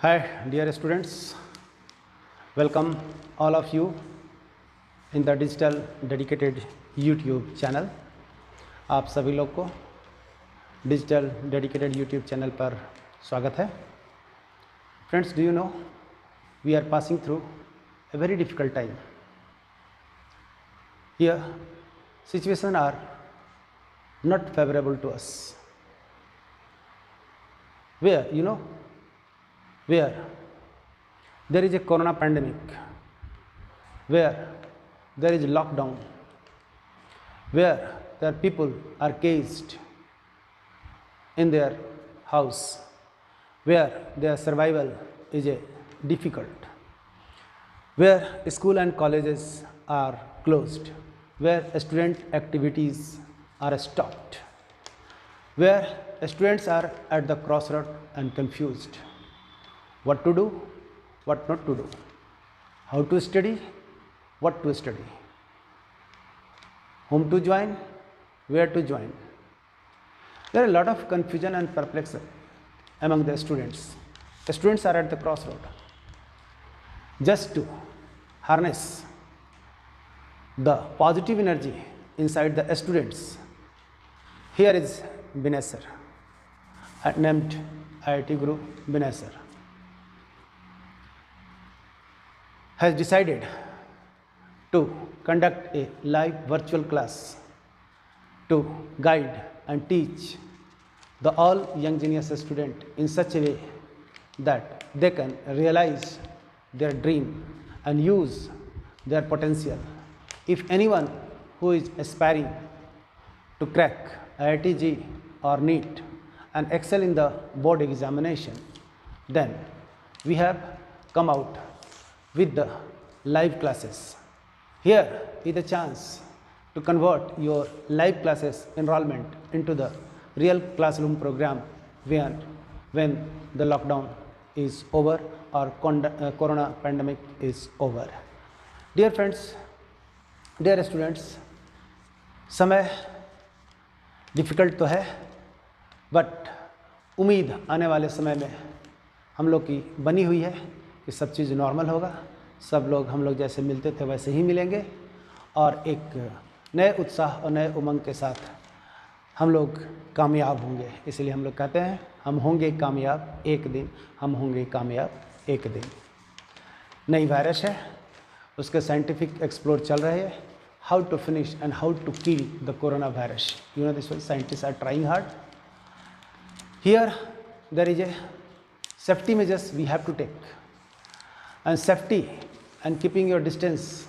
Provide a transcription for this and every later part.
Hi, dear students. Welcome all of you in the digital dedicated YouTube channel. आप सभी लोग को digital dedicated YouTube channel पर स्वागत है. Friends, do you know we are passing through a very difficult time. Here, situations are not favorable to us. Where there is a corona pandemic, where there is lockdown, where the people are caged in their house, where their survival is difficult, where school and colleges are closed, where student activities are stopped, where students are at the crossroad and confused. What to do, what not to do, how to study, what to study, whom to join, where to join. There are a lot of confusion and perplexity among the students. The students are at the crossroad. Just to harness the positive energy inside the students, here is Binay sir, named IIT Guru Binay sir, has decided to conduct a live virtual class to guide and teach the all young genius student in such a way that they can realize their dream and use their potential. If anyone who is aspiring to crack IIT or NEET and excel in the board examination, then we have come out with the live classes. Here is the chance to convert your live classes enrollment into the real classroom program when the lockdown is over or corona pandemic is over. Dear friends, dear students, समय difficult तो है, but उम्मीद आने वाले समय में हम लोग की बनी हुई है कि सब चीज़ नॉर्मल होगा, सब लोग हम लोग जैसे मिलते थे वैसे ही मिलेंगे और एक नए उत्साह और नए उमंग के साथ हम लोग कामयाब होंगे. इसलिए हम लोग कहते हैं हम होंगे कामयाब एक दिन, हम होंगे कामयाब एक दिन. नई वायरस है, उसके साइंटिफिक एक्सप्लोर चल रहे हैं. How to finish and how to kill the coronavirus. You know this one, scientists are trying hard. Here there is a safety measures we have to take, and safety and keeping your distance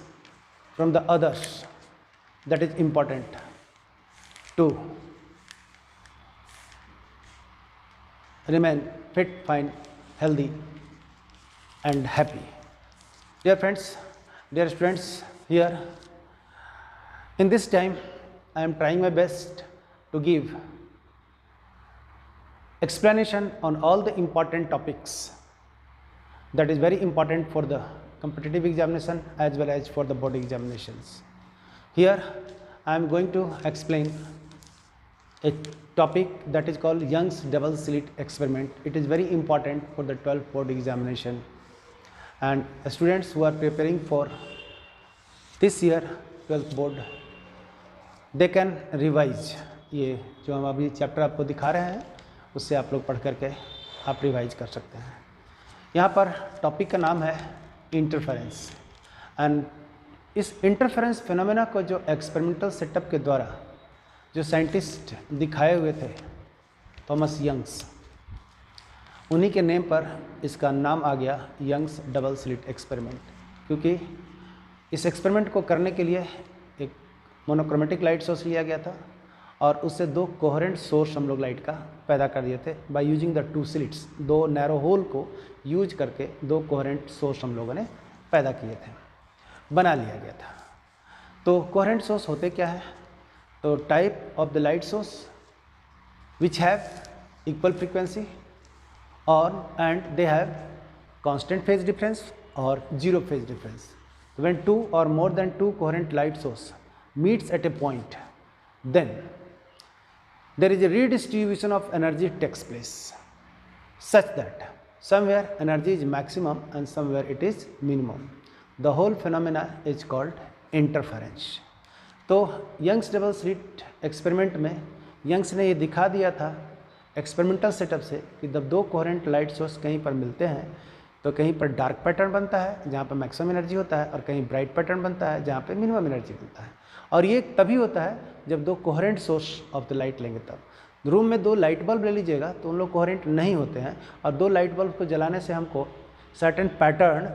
from the others, that is important to remain fit, fine, healthy and happy. Dear friends, dear students, here in this time, I am trying my best to give explanation on all the important topics that is very important for the competitive examination as well as for the board examinations. Here, I am going to explain a topic that is called Young's double slit experiment. It is very important for the 12th board examination, and students who are preparing for this year 12th board, they can revise. ये जो हम अभी chapter आपको दिखा रहे हैं उससे आप लोग पढ़ करके आप रिवाइज कर सकते हैं. यहाँ पर टॉपिक का नाम है इंटरफेरेंस, एंड इस इंटरफेरेंस फिनोमेना को जो एक्सपेरिमेंटल सेटअप के द्वारा जो साइंटिस्ट दिखाए हुए थे थॉमस यंग्स, उन्हीं के नेम पर इसका नाम आ गया यंग्स डबल स्लिट एक्सपेरिमेंट. क्योंकि इस एक्सपेरिमेंट को करने के लिए एक मोनोक्रोमेटिक लाइट सोर्स लिया गया था और उससे दो कोहेरेंट सोर्स हम लोग लाइट का पैदा कर दिए थे by using the two slits. दो नैरो होल को यूज करके दो कोहेरेंट सोर्स हम लोगों ने पैदा किए थे, बना लिया गया था. तो कोहेरेंट सोर्स होते क्या है? तो type of the light source which have equal frequency और and they have constant phase difference और zero phase difference. When two or more than two coherent light source meets at a point, then there is a redistribution of energy takes place such that somewhere energy is maximum and somewhere it is minimum. The whole phenomena is called interference. तो Young's double slit experiment में Young's ने ये दिखा दिया था experimental setup से कि जब दो कोहेरेंट लाइट सोर्स कहीं पर मिलते हैं तो कहीं पर डार्क पैटर्न बनता है जहाँ पर मैक्सिमम एनर्जी होता है और कहीं ब्राइट पैटर्न बनता है जहाँ पे मिनिमम एनर्जी बनता है। और ये तभी होता है जब दो coherent source of the light लेंगे तब। रूम में दो लाइट बल्ब ले लीजिएगा तो उन लोग कोहेरेंट नहीं होते हैं और दो लाइट बल्ब को जलाने से हमको सर्टेन पैटर्न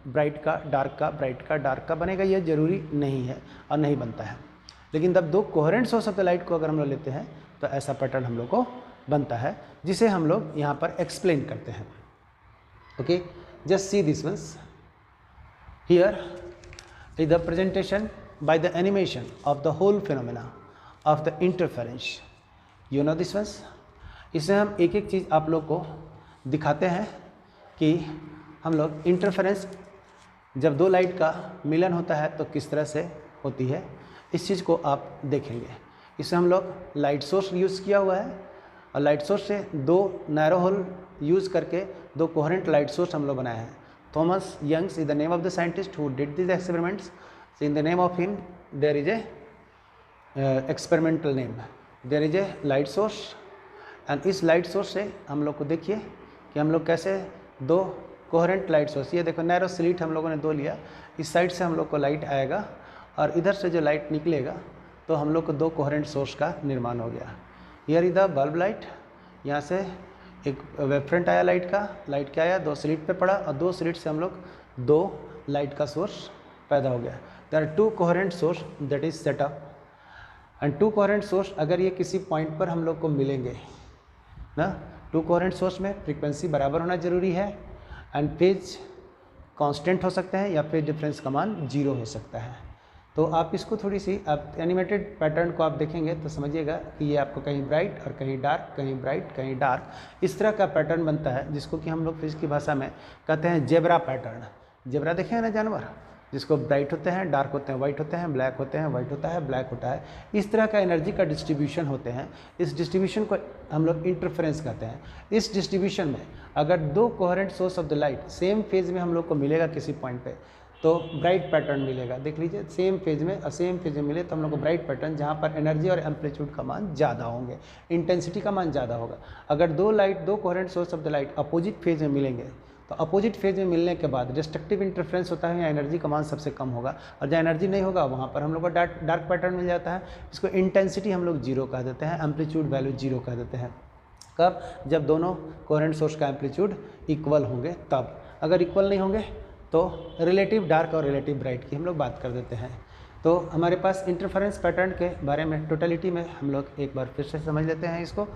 ब्राइट का डार्क का ब्राइट का डार्क का बनेगा, ये ज़रूरी नहीं है और नहीं बनता है। लेकिन जब दो coherent source of the light को अगर हम लोग लेते हैं तो ऐसा पैटर्न हम लोग को बनता है जिसे हम लोग यहाँ पर एक्सप्लेन करते हैं। Okay, just see this once here is the presentation by the animation of the whole phenomena of the interference. You know this ones? इसमें हम एक एक चीज़ आप लोग को दिखाते हैं कि हम लोग इंटरफेरेंस जब दो लाइट का मिलन होता है तो किस तरह से होती है, इस चीज़ को आप देखेंगे। इसमें हम लोग लाइट सोर्स यूज़ किया हुआ है और लाइट सोर्स से दो नैरो होल यूज़ करके दो कोहेरेंट लाइट सोर्स हम लोग बनाए हैं। Thomas Young's is the name of the scientist who did this experiments. So in the name of him there is a experimental name. There is a light source and इस light source से हम लोग को देखिए कि हम लोग कैसे दो कोहेरेंट लाइट सोर्स, ये देखो नैरो स्लिट हम लोगों ने दो लिया, इस साइड से हम लोग को लाइट आएगा और इधर से जो लाइट निकलेगा तो हम लोग को दो कोहेरेंट सोर्स का निर्माण हो गया। Here is the bulb light, यहाँ से एक वेवफ्रंट आया लाइट का, लाइट क्या आया दो स्लिट पे पड़ा और दो स्लिट से हम लोग दो लाइट का सोर्स पैदा हो गया। There are two coherent source that is set up and two coherent source अगर ये किसी पॉइंट पर हम लोग को मिलेंगे ना, टू कोहेरेंट सोर्स में फ्रीक्वेंसी बराबर होना जरूरी है एंड फेज कांस्टेंट हो सकते हैं या फेज डिफरेंस का मान 0 हो सकता है। तो आप इसको थोड़ी सी आप एनिमेटेड पैटर्न को आप देखेंगे तो समझिएगा कि ये आपको कहीं ब्राइट और कहीं डार्क, कहीं ब्राइट कहीं डार्क, इस तरह का पैटर्न बनता है जिसको कि हम लोग फिजिक्स की भाषा में कहते हैं जेब्रा पैटर्न। जेब्रा देखे हैं ना जानवर, जिसको ब्राइट होते हैं डार्क होते हैं वाइट होते हैं, ब्लैक होते हैं वाइट होता है ब्लैक होता है, इस तरह का एनर्जी का डिस्ट्रीब्यूशन होते हैं। इस डिस्ट्रीब्यूशन को हम लोग इंटरफेरेंस कहते हैं। इस डिस्ट्रीब्यूशन में अगर दो coherent source of the light same phase में हम लोग को मिलेगा किसी पॉइंट पे तो ब्राइट पैटर्न मिलेगा। देख लीजिए सेम फेज में और सेम फेज में मिले तो हम लोग को ब्राइट पैटर्न, जहाँ पर एनर्जी और एम्पलीट्यूड का मान ज़्यादा होंगे, इंटेंसिटी का मान ज़्यादा होगा। अगर दो coherent source of the light opposite phase में मिलेंगे तो अपोजिट फेज में मिलने के बाद डिस्ट्रक्टिव इंटरफेरेंस होता है या एनर्जी का मान सबसे कम होगा और जहाँ एनर्जी नहीं होगा वहाँ पर हम लोग को डार्क पैटर्न मिल जाता है। इसको इंटेंसिटी हम लोग 0 कह देते हैं, एम्पलीट्यूड वैल्यू 0 कह देते हैं। कब? जब दोनों कोहेरेंट सोर्स का एम्पलीट्यूड इक्वल होंगे तब। अगर इक्वल नहीं होंगे तो रिलेटिव डार्क और रिलेटिव ब्राइट की हम लोग बात कर देते हैं। तो हमारे पास इंटरफेरेंस पैटर्न के बारे में टोटलिटी में हम लोग एक बार फिर से समझ लेते हैं इसको।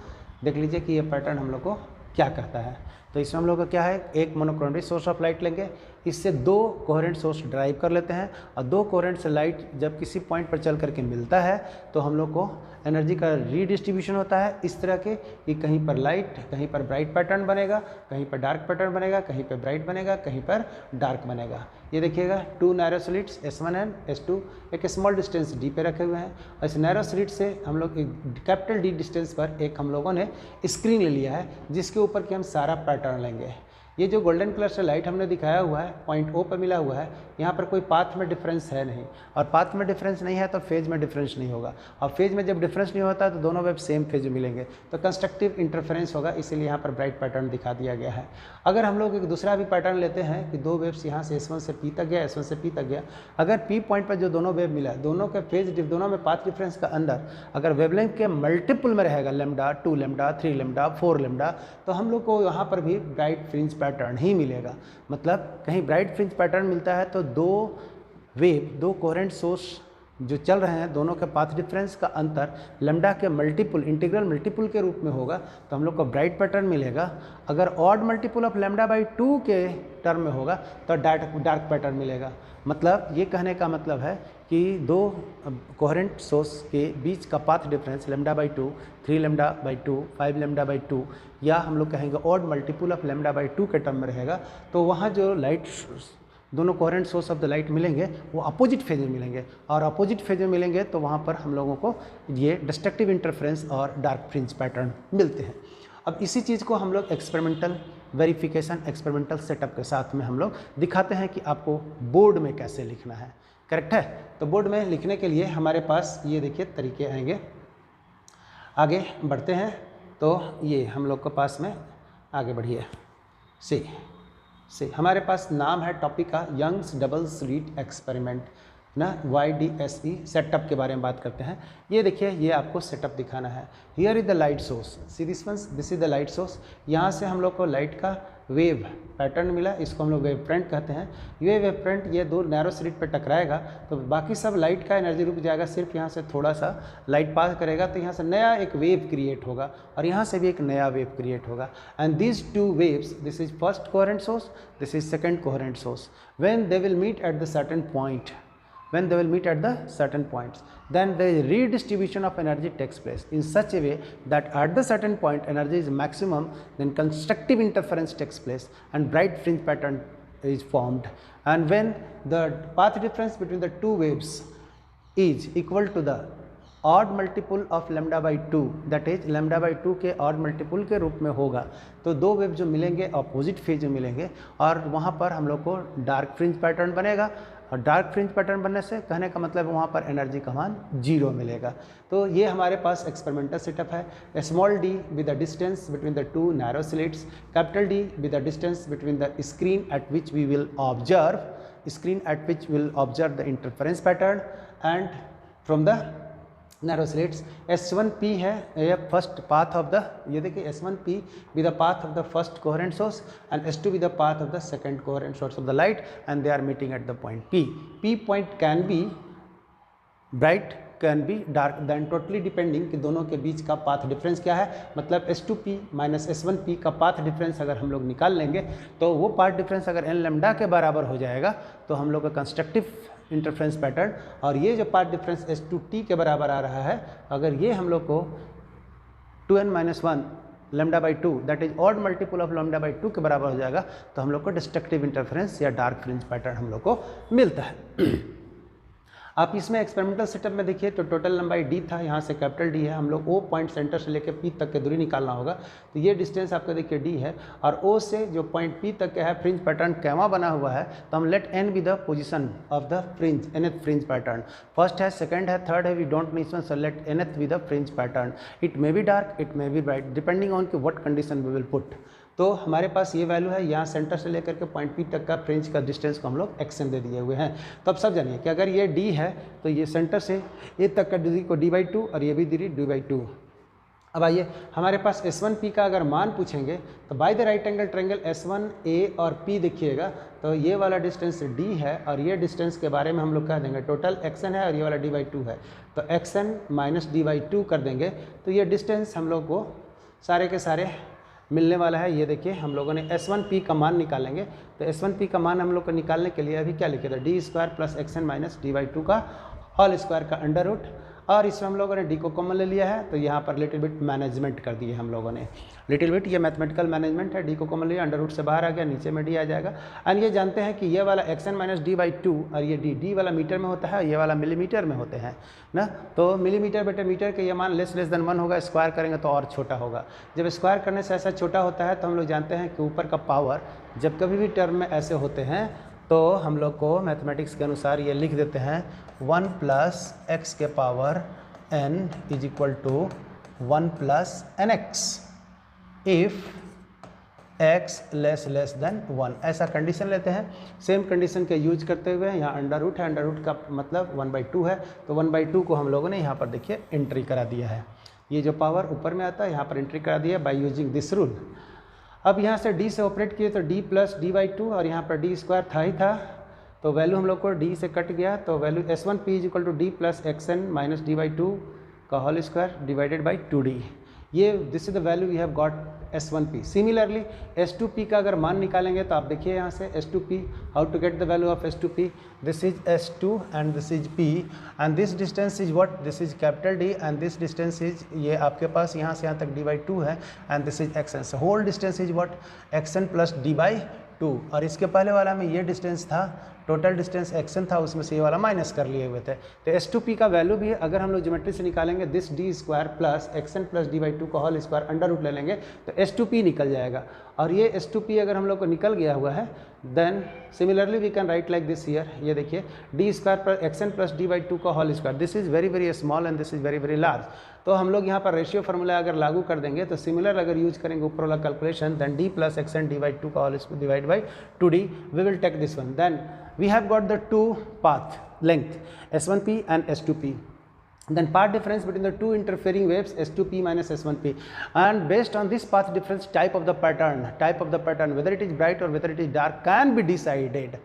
देख लीजिए कि ये पैटर्न हम लोग को क्या कहता है। तो इसमें हम लोग का क्या है, एक मोनोक्रोमेटिक सोर्स ऑफ लाइट लेंगे, इससे दो कोहेरेंट सोर्स ड्राइव कर लेते हैं और दो कोहेरेंट से लाइट जब किसी पॉइंट पर चल करके मिलता है तो हम लोग को एनर्जी का रीडिस्ट्रीब्यूशन होता है इस तरह के कि कहीं पर लाइट, कहीं पर ब्राइट पैटर्न बनेगा, कहीं पर डार्क पैटर्न बनेगा, कहीं पर ब्राइट बनेगा, कहीं पर डार्क बनेगा। ये देखिएगा to narrow slits S1 and S2 एक स्मॉल डिस्टेंस D पे रखे हुए हैं और इस नैरो स्लिट से हम लोग एक कैपिटल D डिस्टेंस पर एक हम लोगों ने स्क्रीन ले लिया है जिसके ऊपर कि हम सारा पैटर्न लेंगे। ये जो गोल्डन कलर से लाइट हमने दिखाया हुआ है पॉइंट O पर मिला हुआ है, यहाँ पर कोई पाथ में डिफरेंस है नहीं और पाथ में डिफरेंस नहीं है तो फेज में डिफरेंस नहीं होगा और फेज में जब डिफरेंस नहीं होता तो दोनों वेव सेम फेज में मिलेंगे तो कंस्ट्रक्टिव इंटरफेरेंस होगा, इसीलिए यहाँ पर ब्राइट पैटर्न दिखा दिया गया है। अगर हम लोग एक दूसरा भी पैटर्न लेते हैं कि दो वेव्स यहाँ से S1 से P तक गया, S1 से P तक गया, अगर P पॉइंट पर जो दोनों वेव मिला दोनों के फेज दोनों में पाथ डिफरेंस का अंदर अगर वेवलेंथ के मल्टीपल में रहेगा लैम्डा, 2 लैम्डा, 3 लैम्डा, 4 लैम्डा, तो हम लोग को यहाँ पर भी ब्राइट फ्रिंज पैटर्न ही मिलेगा। मतलब कहीं ब्राइट फ्रिंज पैटर्न मिलता है तो दो कोहेरेंट सोर्स जो चल रहे हैं दोनों के पाथ डिफरेंस का अंतर लैम्डा के मल्टीपल, इंटीग्रल मल्टीपल के रूप में होगा तो हम लोग को ब्राइट पैटर्न मिलेगा। अगर odd multiple of lambda by 2 के टर्म में होगा तो डार्क पैटर्न मिलेगा। मतलब ये कहने का मतलब है कि दो कोहेरेंट सोर्स के बीच का path difference lambda by 2, 3 lambda by 2, 5 lambda by 2 या हम लोग कहेंगे odd multiple of lambda by 2 के टर्म में रहेगा तो वहाँ जो लाइट दोनों coherent source of the light मिलेंगे वो अपोजिट फेज में मिलेंगे और अपोजिट फेज में मिलेंगे तो वहाँ पर हम लोगों को ये डिस्ट्रक्टिव इंटरफेरेंस और डार्क फ्रिंज पैटर्न मिलते हैं। अब इसी चीज़ को हम लोग एक्सपेरिमेंटल वेरिफिकेशन, एक्सपेरिमेंटल सेटअप के साथ में हम लोग दिखाते हैं कि आपको बोर्ड में कैसे लिखना है। करेक्ट है? तो बोर्ड में लिखने के लिए हमारे पास ये देखिए तरीके आएंगे। आगे बढ़ते हैं तो ये हम लोग के पास में आगे बढ़िए। सी हमारे पास नाम है टॉपिक का यंग्स डबल स्लिट एक्सपेरिमेंट ना, YDSE सेटअप के बारे में बात करते हैं। ये देखिए, ये आपको सेटअप दिखाना है। Here is the light source, see this one, this is the light source. यहाँ से हम लोग को लाइट का वेव पैटर्न मिला, इसको हम लोग वेव फ्रंट कहते हैं। ये वेव फ्रंट ये दो नैरो स्लिट पे टकराएगा तो बाकी सब लाइट का एनर्जी रुक जाएगा, सिर्फ यहाँ से थोड़ा सा लाइट पास करेगा तो यहाँ से नया एक वेव क्रिएट होगा और यहाँ से भी एक नया वेव क्रिएट होगा। And this two waves, this is first coherent source, this is second coherent source. When they will meet at the certain point, when they will meet at the certain points, then the redistribution of energy takes place in such a way that at the certain point energy is maximum, then constructive interference takes place and bright fringe pattern is formed. And when the path difference between the two waves is equal to the odd multiple of lambda by 2, that is lambda by 2 के odd multiple के रूप में होगा, तो दो wave जो मिलेंगे opposite phase में मिलेंगे और वहाँ पर हम लोग को डार्क फ्रिंज पैटर्न बनेगा। और डार्क फ्रिंज पैटर्न बनने से कहने का मतलब वहाँ पर एनर्जी का मान 0 मिलेगा। तो ये हमारे पास एक्सपेरिमेंटल सेटअप है। Small D with the distance between the two narrow slits, capital D with the distance between the screen at which we will observe, screen at which will observe the interference pattern and from the narrow slits. S1P है ये first path of the, ये देखिए S1P with the path of the first coherent source and S2 with the path of the second coherent source of the light and they are meeting at the point P. P point can be bright, can be dark, then totally depending कि दोनों के बीच का path difference क्या है। मतलब S2P minus S1P का path difference अगर हम लोग निकाल लेंगे तो वो पाथ डिफरेंस अगर n लैम्डा के बराबर हो जाएगा तो हम लोग का कंस्ट्रक्टिव इंटरफ्रेंस पैटर्न, और ये जो पाथ डिफरेंस S2T के बराबर आ रहा है, अगर ये हम लोग को 2n-1 lambda by 2 that is odd multiple of lambda by 2 के बराबर हो जाएगा तो हम लोग को डिस्ट्रक्टिव इंटरफेरेंस या डार्क फ्रिंज पैटर्न हम लोग को मिलता है। आप इसमें एक्सपेरिमेंटल सेटअप में देखिए तो टोटल लंबाई d था, यहाँ से कैपिटल D है, हम लोग O पॉइंट सेंटर से लेकर P तक की दूरी निकालना होगा। तो ये डिस्टेंस आपका देखिए d है और O से जो पॉइंट P तक का है फ्रिंज पैटर्न कैमा बना हुआ है, तो हम let n be the position of the fringe, nth fringe pattern. First है, सेकंड है, थर्ड है, वी डोंट नो इस one, so let nth be the fringe pattern. It may be dark, it may be bright, depending on कि what condition we will put. तो हमारे पास ये value है, यहाँ सेंटर से लेकर के पॉइंट P तक का फ्रिंज का डिस्टेंस को हम लोग xn दे दिए हुए हैं। तो अब सब जानिए कि अगर ये d है तो ये सेंटर से a तक का दूरी को d/2 और ये भी दूरी d/2। अब आइए हमारे पास S1P का अगर मान पूछेंगे तो by the right angle triangle S1A और P देखिएगा तो ये वाला डिस्टेंस d है और ये डिस्टेंस के बारे में हम लोग कह देंगे टोटल xn है और ये वाला d/2 है, तो xn माइनस d/2 कर देंगे तो ये डिस्टेंस हम लोग को सारे के सारे मिलने वाला है। ये देखिए हम लोगों ने S1P का मान निकालेंगे, तो S1P का मान हम लोग को निकालने के लिए अभी क्या लिखे थे, d² plus xn minus d/2 का होल स्क्वायर का अंडर रूट, और इसमें हम लोगों ने d को कॉमन ले लिया है तो यहाँ पर लिटिल बिट मैनेजमेंट कर दिए हम लोगों ने, लिटिल बिट ये मैथमेटिकल मैनेजमेंट है। d को कॉमन लिया, अंडर रूट से बाहर आ गया, नीचे में d आ जाएगा। एंड ये जानते हैं कि ये वाला xn माइनस d/2 और ये d वाला मीटर में होता है, ये वाला मिलीमीटर में होते हैं ना, तो मिलीमीटर बटे मीटर के ये मान लेस देन 1 होगा, स्क्वायर करेंगे तो और छोटा होगा। जब स्क्वायर करने से ऐसा छोटा होता है तो हम लोग जानते हैं कि ऊपर का पावर जब कभी भी टर्म में ऐसे होते हैं तो हम लोग को मैथमेटिक्स के अनुसार ये लिख देते हैं 1 प्लस x के power n is equal to 1 plus nx if x less than 1, ऐसा कंडीशन लेते हैं। सेम कंडीशन के यूज करते हुए यहाँ अंडर रूट है, अंडर रूट का मतलब 1/2 है, तो 1/2 को हम लोगों ने यहाँ पर देखिए एंट्री करा दिया है। ये जो पावर ऊपर में आता है यहाँ पर एंट्री करा दिया बाय यूजिंग दिस रूल। अब यहाँ से d से ऑपरेट किए तो d प्लस d/2 और यहाँ पर d² था ही था, तो वैल्यू हम लोग को d से कट गया, तो value S1P is equal to d plus xn minus d/2 का whole square divided by 2d। ये this is the value we have got S1P। Similarly S2P का अगर मान निकालेंगे तो आप देखिए यहाँ से S2P, how to get the value of S2P, this is S2 and this is P and this distance is what, this is capital D and this distance is ये आपके पास यहाँ से यहाँ तक d/2 है and this is xn, whole distance is what xn plus d/2 और इसके पहले वाला में ये डिस्टेंस था टोटल डिस्टेंस xn था, उसमें से ये वाला माइनस कर लिए हुए थे। तो S2P का वैल्यू भी अगर हम लोग ज्योमेट्री से निकालेंगे, this d square plus xn plus d/2 का होल स्क्वायर अंडर रूट ले लेंगे तो S2P निकल जाएगा। और ये S2P अगर हम लोग को निकल गया हुआ है, then similarly we can write like this here, ये देखिए d square plus xn plus d/2 का whole square, this is very very small and this is very very large. तो हम लोग यहाँ पर रेशियो फार्मूला अगर लागू कर देंगे तो सिमिलर अगर यूज करेंगे ऊपर वाला calculation, then d plus xn d/2 का whole square divide by 2d, we will take this one, then we have got the two path length S1P and S2P, then path difference between the two interfering waves S2P minus S1P, and based on this path difference type of the pattern whether it is bright or whether it is dark can be decided।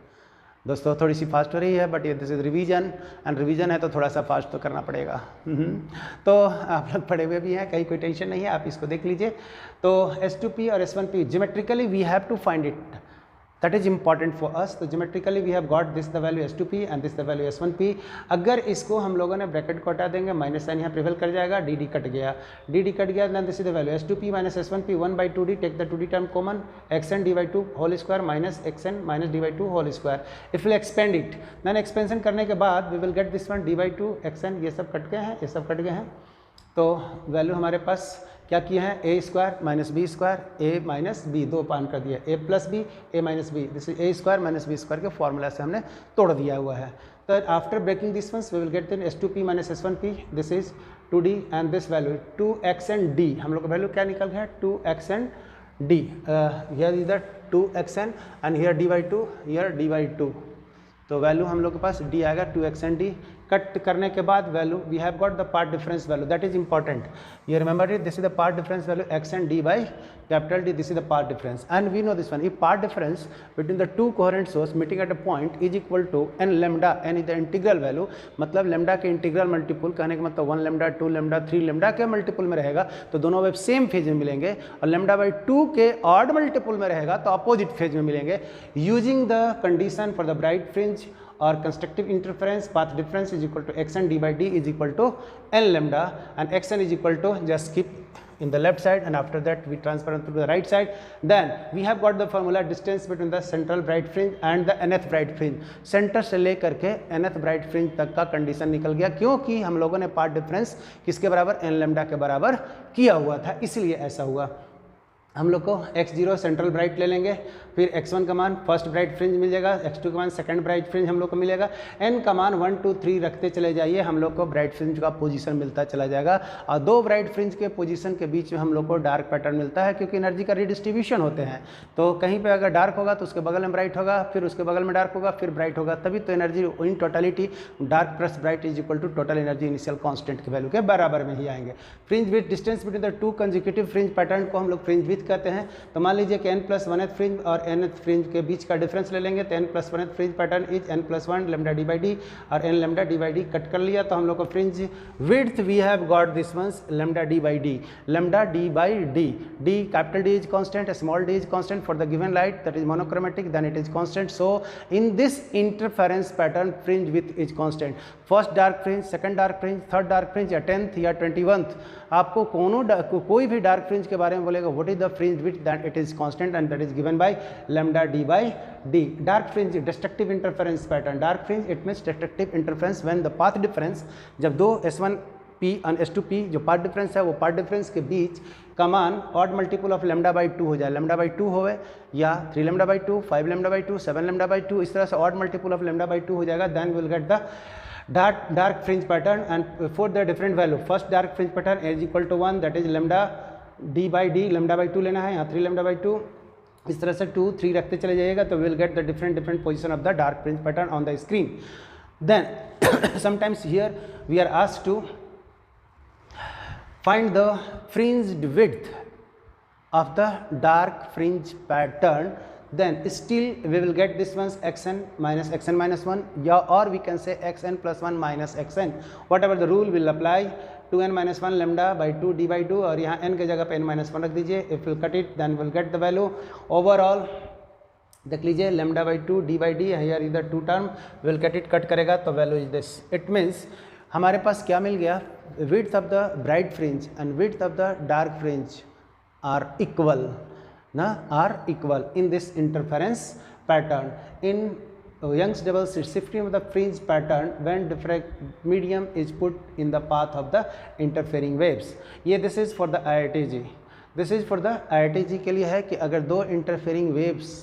दोस्तों थोड़ी सी fast हो रही है but ये this is revision, and revision है तो थोड़ा सा फास्ट तो करना पड़ेगा। तो आप लोग पढ़े हुए भी हैं, कहीं कोई टेंशन नहीं है, आप इसको देख लीजिए। तो S2P और S1P geometrically we have to find it, that is important for us। तो geometrically we have got this the value S2P and this the value S1P। अगर इसको हम लोगों ने ब्रैकेट को हटा देंगे, माइनस साइन यहाँ प्रिवेल कर जाएगा, डी कट गया, then this is the value S2P minus S1P 1/2d, take the 2d term common, xn d/2 whole square minus xn minus d/2 whole square। if we expand it, then expansion करने के बाद we will get this one d/2 xn, ये सब cut गए हैं, ये सब cut गए हैं। तो वैल्यू हमारे पास क्या किया है, a square minus b square, a minus b, दो पान कर दिया, a plus b, a minus b, this is a square minus b square के फॉर्मूला से हमने तोड़ दिया हुआ है। तो after breaking this once we will get then S2P minus S1P, this is 2d and this value 2xn d, हम लोग का वैल्यू क्या निकल गया है 2xn d, here is the 2xn and here d/2, here d/2। तो value हम लोग के पास d आएगा 2xn d। कट करने के बाद value we have got the path difference value, that is important, ये remember it, this is the path difference value xn d by capital D, this is the path difference, and we know this one, if path difference between the two coherent source meeting at a point is equal to n lambda, n is the integral value, मतलब lambda के integral multiple, कहने का मतलब 1 lambda 2 lambda 3 lambda के multiple में रहेगा तो दोनों वेव सेम फेज में मिलेंगे, और लैम्डा बाई 2 के ऑड मल्टीपल में रहेगा तो अपोजिट फेज में मिलेंगे। Using the condition for the bright fringe or constructive interference, path difference is equal to xn d/d is equal to n lambda, and xn is equal to, just keep in the left side and after that we transfer to the right side, then we have got the formula distance between the central bright fringe and the nth bright fringe, centre से लेकर के nth bright fringe तक का condition निकल गया, क्योंकि हम लोगों ने पाथ डिफरेंस किसके बराबर, n लैम्डा के बराबर किया हुआ था, इसलिए ऐसा हुआ। हम लोग को x0 सेंट्रल ब्राइट ले लेंगे, फिर x1 का मान फर्स्ट ब्राइट फ्रिंज मिल जाएगा, x2 का मान सेकंड ब्राइट फ्रिंज हम लोग को मिलेगा, n का मान 1 2 3 रखते चले जाइए, हम लोग को ब्राइट फ्रिंज का पोजीशन मिलता चला जाएगा, और दो ब्राइट फ्रिंज के पोजीशन के बीच में हम लोग को डार्क पैटर्न मिलता है, क्योंकि एनर्जी का रिडिस्ट्रीब्यूशन होते हैं। तो कहीं पर अगर डार्क होगा तो उसके बगल में ब्राइट होगा, फिर उसके बगल में डार्क होगा, फिर ब्राइट होगा, तभी तो energy in totality dark plus bright is equal to total energy initial constant के वैल्यू के बराबर में ही आएंगे। Fringe width distance between the two consecutive fringe pattern को हम लोग फ्रिंज विथ कहते हैं। तो मान लीजिए कि n प्लस 1th फ्रिंज और nth फ्रिंज के बीच का डिफरेंस ले लेंगे, तो n plus 1th fringe pattern is n plus 1 lambda d/d, और n लैम्डा d/d कट कर लिया तो हम लोग को fringe width we have got this once lambda d/d, lambda d/d, d capital D is constant, small d is constant for the given light that is monochromatic, then it is constant. So in this interference pattern fringe width is constant, first dark fringe, second dark fringe, third dark fringe या 10th या 21th, आपको कोई भी dark fringe के बारे में बोलेगा what is the fringe width, that it is constant and that is given by lambda d/d। Dark fringe destructive interference pattern, dark fringe it means destructive interference when the path difference, जब दो S1P और S2P जो path difference है वो path difference के बीच का मान odd multiple of lambda by 2 हो जाए, लैम्डा बाई 2 होवे या 3 lambda by 2, 5 lambda by 2, 7 lambda by 2, इस तरह से odd multiple of lambda by 2 हो जाएगा, then will get the dark fringe pattern, and for the different value first dark fringe pattern is equal to 1, that is lambda d/d, lambda by 2 लेना है, यहाँ 3 lambda by 2, इस तरह से 2 3 रखते चले जाइएगा तो will get the different position of the dark fringe pattern on the screen। then sometimes here we are asked to find the fringed width of the dark fringe pattern, then still we will get this one's xn minus 1, yeah, or we can say xn plus 1 minus xn, whatever the rule will apply, 2n minus 1 lambda by 2 d/2, और यहाँ n के जगह पे n minus 1 रख दीजिए, if we'll cut it then we'll get the value overall, देख लीजिए lambda by 2 d/d, here इधर 2 term will get it, cut करेगा तो value is this, it means हमारे पास क्या मिल गया, width of the bright fringe and width of the dark fringe are equal, are equal in this interference pattern. In Young's double shifting of the fringe pattern when diffract medium is put in the path of the interfering waves. ये this is for the IITG. This is for the IITG के लिए है कि अगर दो interfering waves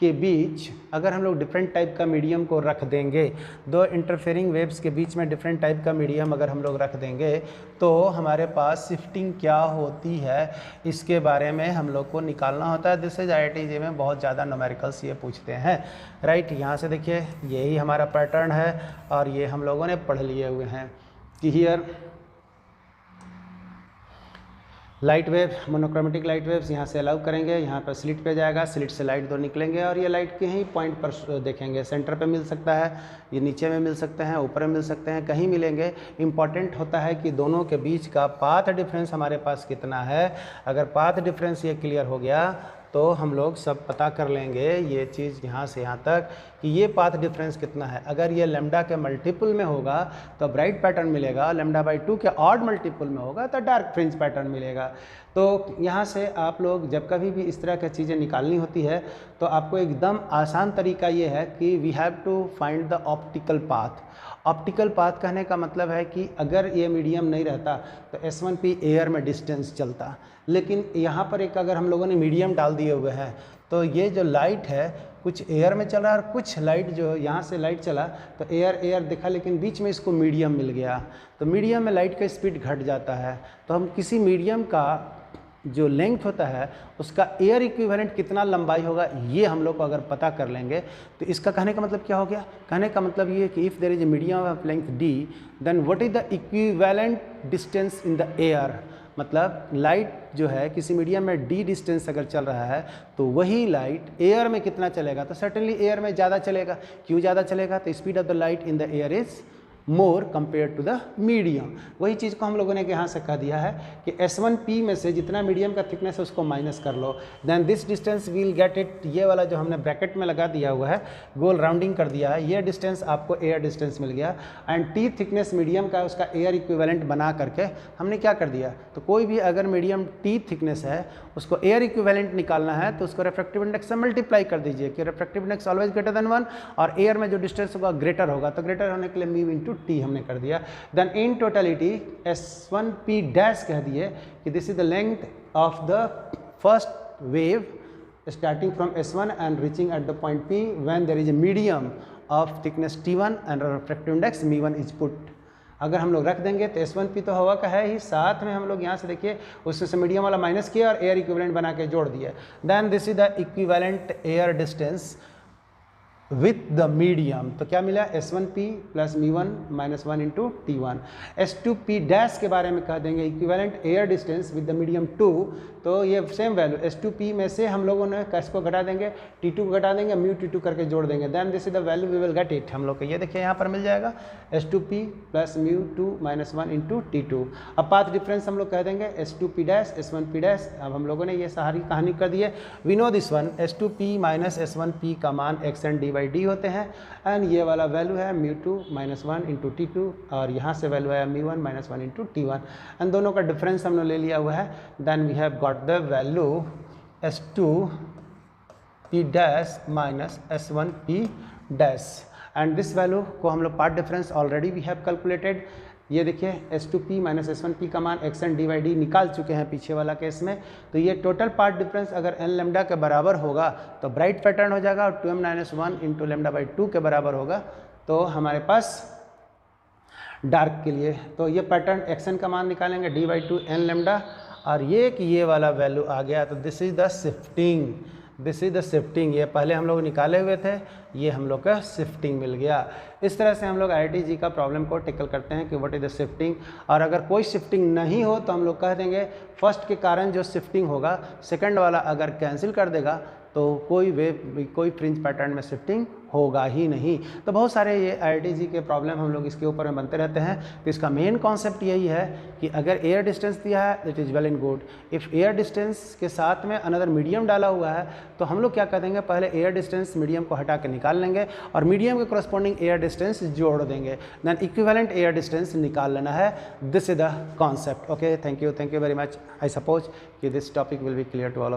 के बीच अगर हम लोग डिफरेंट टाइप का मीडियम को रख देंगे, दो इंटरफेयरिंग वेव्स के बीच में डिफरेंट टाइप का मीडियम अगर हम लोग रख देंगे तो हमारे पास शिफ्टिंग क्या होती है इसके बारे में हम लोग को निकालना होता है। दिस इज IITJ में बहुत ज़्यादा न्यूमेरिकल्स ये पूछते हैं, राइट। यहाँ से देखिए यही हमारा पैटर्न है और ये हम लोगों ने पढ़ लिए हुए हैं कि here light wave, monochromatic light waves यहाँ से अलाउ करेंगे, यहाँ पर स्लिट पे जाएगा, स्लिट से लाइट दो निकलेंगे और ये लाइट के ही पॉइंट पर देखेंगे। सेंटर पे मिल सकता है, ये नीचे में मिल सकते हैं, ऊपर में मिल सकते हैं, कहीं मिलेंगे। इम्पॉर्टेंट होता है कि दोनों के बीच का पाथ डिफरेंस हमारे पास कितना है। अगर पाथ डिफरेंस ये क्लियर हो गया तो हम लोग सब पता कर लेंगे ये चीज़ यहाँ से यहाँ तक कि ये पाथ डिफरेंस कितना है। अगर ये लैम्डा के मल्टीपल में होगा तो ब्राइट पैटर्न मिलेगा, λ/2 के ऑड मल्टीपल में होगा तो डार्क फ्रिंज पैटर्न मिलेगा। तो यहाँ से आप लोग जब कभी भी इस तरह की चीज़ें निकालनी होती है तो आपको एकदम आसान तरीका ये है कि we have to find the optical path. Optical path कहने का मतलब है कि अगर ये मीडियम नहीं रहता तो S1P एयर में डिस्टेंस चलता, लेकिन यहाँ पर एक अगर हम लोगों ने मीडियम डाल दिए हुए हैं तो ये जो लाइट है कुछ एयर में चल रहा है और कुछ लाइट जो यहाँ से लाइट चला तो एयर दिखा, लेकिन बीच में इसको मीडियम मिल गया तो मीडियम में लाइट का स्पीड घट जाता है। तो हम किसी मीडियम का जो लेंथ होता है उसका एयर इक्विवेलेंट कितना लंबाई होगा ये हम लोग को अगर पता कर लेंगे तो इसका कहने का मतलब क्या हो गया। कहने का मतलब ये है कि if there is a medium of length d then what is the equivalent distance in the air. मतलब लाइट जो है किसी मीडियम में d डिस्टेंस अगर चल रहा है तो वही लाइट एयर में कितना चलेगा, तो सर्टेनली एयर में ज़्यादा चलेगा। क्यों ज़्यादा चलेगा, तो speed of the light in the air is more compare to the medium. वही चीज़ को हम लोगों ने यहाँ से कह दिया है कि S1P में से जितना मीडियम का थिकनेस है उसको माइनस कर लो, then this distance will get it. ये वाला जो हमने ब्रैकेट में लगा दिया हुआ है, गोल राउंडिंग कर दिया है, ये डिस्टेंस आपको एयर डिस्टेंस मिल गया। एंड T थिकनेस मीडियम का उसका एयर इक्विवेलेंट बना करके हमने क्या कर दिया, तो कोई भी अगर मीडियम T थिकनेस है उसको एयर इक्विवेलेंट निकालना है तो उसको रिफ्रैक्टिव इंडेक्स से मल्टीप्लाई कर दीजिए कि refractive index always greater than 1 और एयर में जो डिस्टेंस होगा ग्रेटर होगा, तो ग्रेटर होने के लिए म्यू इंटू टी हमने कर दिया। Then in totality S1P dash कह दिए कि this is the length of the first wave starting from S1 and reaching at the point P when there is a medium of thickness T1 and refractive index μ1 is put. अगर हम लोग रख देंगे तो S1P तो हवा का है ही, साथ में हम लोग यहाँ से देखिए उसमें से मीडियम वाला माइनस किया और एयर इक्विवेलेंट बना के जोड़ दिया। Then this is the equivalent air distance with the medium, तो क्या मिला S1P plus μ1 minus 1 into T1। S2P dash के बारे में कह देंगे equivalent air distance with the medium 2, तो ये सेम वैल्यू S2P में से हम लोगों ने कैस को घटा देंगे, T2 को घटा देंगे, म्यू T2 करके जोड़ देंगे। Then this is the value we will get it. हम लोग को ये देखिए यहाँ पर मिल जाएगा S2P plus μ2 minus 1 into T2। अब पाथ डिफरेंस हम लोग कह देंगे S2P डैश S1P डैश। अब हम लोगों ने ये सारी कहानी कर दी है। We know this one S2P minus S1P का मान x एंड dy होते हैं एंड ये वाला वैल्यू है μ2 माइनस 1 इंटू T2 और यहाँ से वैल्यू है μ1 माइनस 1 इंटू T1 एंड दोनों का डिफरेंस हमने ले लिया हुआ है। Then we have got the value S2P dash minus S1P dash and this value को हम लोग part difference already we have calculated. ये देखिए S2P माइनस S1P का मान x एंड dy निकाल चुके हैं पीछे वाला केस में। तो ये टोटल पार्ट डिफरेंस अगर n लैम्डा के बराबर होगा तो ब्राइट पैटर्न हो जाएगा और 2m माइनस 1 इंटू λ/2 के बराबर होगा तो हमारे पास डार्क के लिए। तो ये पैटर्न xn का मान निकालेंगे d/2 n लैम्डा और ये कि ये वाला वैल्यू आ गया तो this is the shifting, this is the shifting. ये पहले हम लोग निकाले हुए थे, ये हम लोग का शिफ्टिंग मिल गया। इस तरह से हम लोग IITG का प्रॉब्लम को टेकल करते हैं कि व्हाट इज द शिफ्टिंग। और अगर कोई शिफ्टिंग नहीं हो तो हम लोग कह देंगे फर्स्ट के कारण जो शिफ्टिंग होगा सेकंड वाला अगर कैंसिल कर देगा तो कोई फ्रिंज पैटर्न में शिफ्टिंग होगा ही नहीं। तो बहुत सारे ये IITG के प्रॉब्लम हम लोग इसके ऊपर में बनते रहते हैं। तो इसका मेन कॉन्सेप्ट यही है कि अगर एयर डिस्टेंस दिया है it is well and good, if air distance के साथ में अनदर मीडियम डाला हुआ है तो हम लोग क्या कर देंगे, पहले एयर डिस्टेंस मीडियम को हटा के निकाल लेंगे और मीडियम के करस्पॉन्डिंग एयर डिस्टेंस जोड़ देंगे, देन इक्विवेलेंट एयर डिस्टेंस निकाल लेना है। This is the concept. Okay, thank you very much. I suppose कि this topic will be clear to all of